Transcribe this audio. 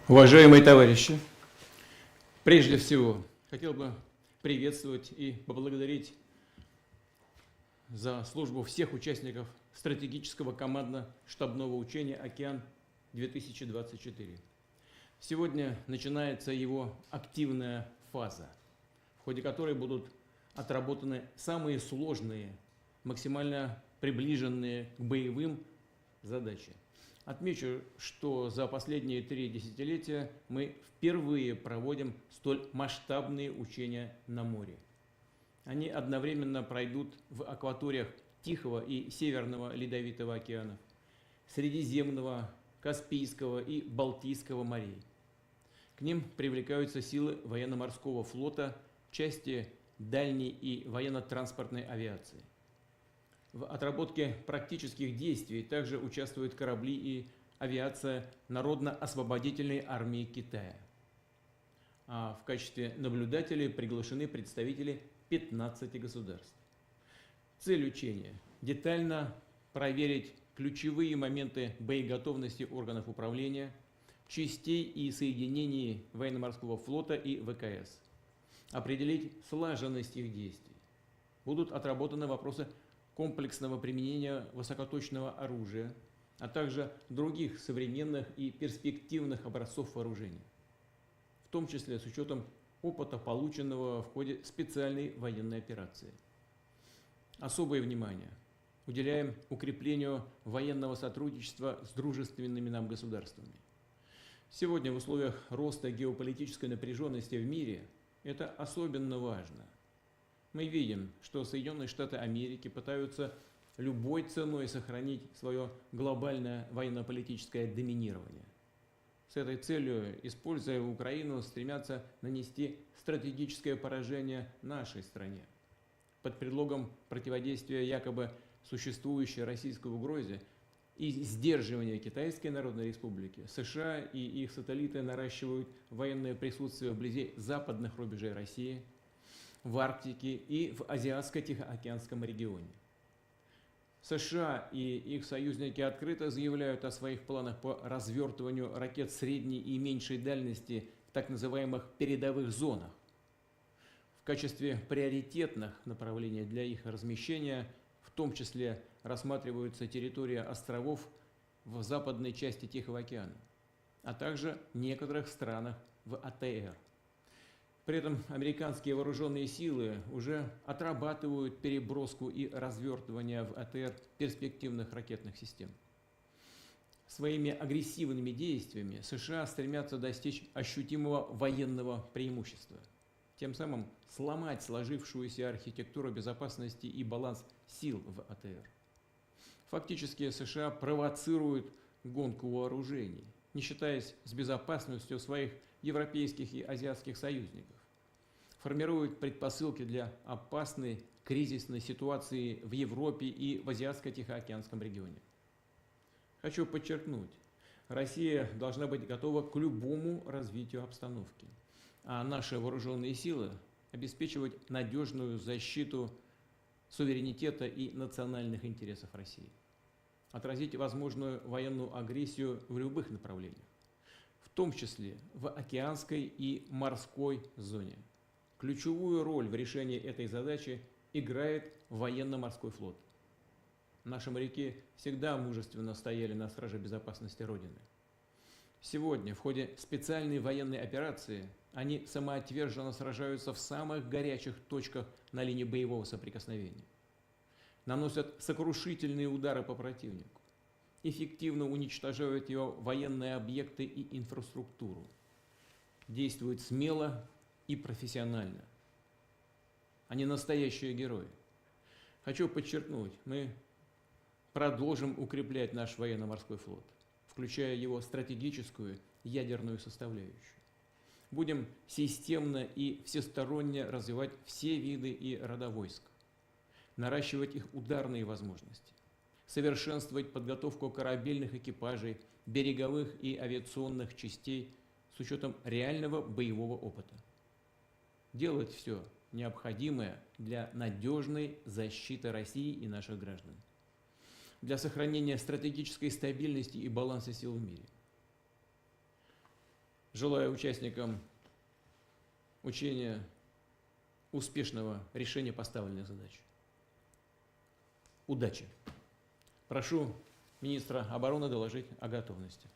Уважаемые товарищи, прежде всего хотел бы приветствовать и поблагодарить за службу всех участников стратегического командно-штабного учения «Океан-2024». Сегодня начинается его активная фаза, в ходе которой будут отработаны самые сложные, максимально приближенные к боевым задачи. Отмечу, что за последние 3 десятилетия мы впервые проводим столь масштабные учения на море. Они одновременно пройдут в акваториях Тихого и Северного Ледовитого океанов, Средиземного, Каспийского и Балтийского морей. К ним привлекаются силы военно-морского флота, части дальней и военно-транспортной авиации. В отработке практических действий также участвуют корабли и авиация Народно-освободительной армии Китая. А в качестве наблюдателей приглашены представители 15 государств. Цель учения – детально проверить ключевые моменты боеготовности органов управления, частей и соединений военно-морского флота и ВКС, определить слаженность их действий. Будут отработаны вопросы комплексного применения высокоточного оружия, а также других современных и перспективных образцов вооружения, в том числе с учетом опыта, полученного в ходе специальной военной операции. Особое внимание уделяем укреплению военного сотрудничества с дружественными нам государствами. Сегодня в условиях роста геополитической напряженности в мире это особенно важно. Мы видим, что Соединенные Штаты Америки пытаются любой ценой сохранить свое глобальное военно-политическое доминирование. С этой целью, используя Украину, стремятся нанести стратегическое поражение нашей стране. Под предлогом противодействия якобы существующей российской угрозе и сдерживания Китайской Народной Республики, США и их сателлиты наращивают военное присутствие вблизи западных рубежей России, в Арктике и в Азиатско-Тихоокеанском регионе. США и их союзники открыто заявляют о своих планах по развертыванию ракет средней и меньшей дальности в так называемых передовых зонах. В качестве приоритетных направлений для их размещения в том числе рассматриваются территория островов в западной части Тихого океана, а также некоторых странах в АТР. При этом американские вооруженные силы уже отрабатывают переброску и развертывание в АТР перспективных ракетных систем. Своими агрессивными действиями США стремятся достичь ощутимого военного преимущества, тем самым сломать сложившуюся архитектуру безопасности и баланс сил в АТР. Фактически США провоцируют гонку вооружений, не считаясь с безопасностью своих европейских и азиатских союзников, формируют предпосылки для опасной кризисной ситуации в Европе и в Азиатско-Тихоокеанском регионе. Хочу подчеркнуть, Россия должна быть готова к любому развитию обстановки, а наши вооруженные силы обеспечивать надежную защиту суверенитета и национальных интересов России, отразить возможную военную агрессию в любых направлениях, в том числе в океанской и морской зоне. Ключевую роль в решении этой задачи играет военно-морской флот. Наши моряки всегда мужественно стояли на страже безопасности Родины. Сегодня в ходе специальной военной операции они самоотверженно сражаются в самых горячих точках на линии боевого соприкосновения, наносят сокрушительные удары по противнику, эффективно уничтожают его военные объекты и инфраструктуру, действуют смело и профессионально. Они настоящие герои. Хочу подчеркнуть, мы продолжим укреплять наш военно-морской флот, включая его стратегическую ядерную составляющую. Будем системно и всесторонне развивать все виды и рода войск, наращивать их ударные возможности, совершенствовать подготовку корабельных экипажей, береговых и авиационных частей с учетом реального боевого опыта. Делать все необходимое для надежной защиты России и наших граждан, для сохранения стратегической стабильности и баланса сил в мире. Желаю участникам учения успешного решения поставленных задач. Удачи! Прошу министра обороны доложить о готовности.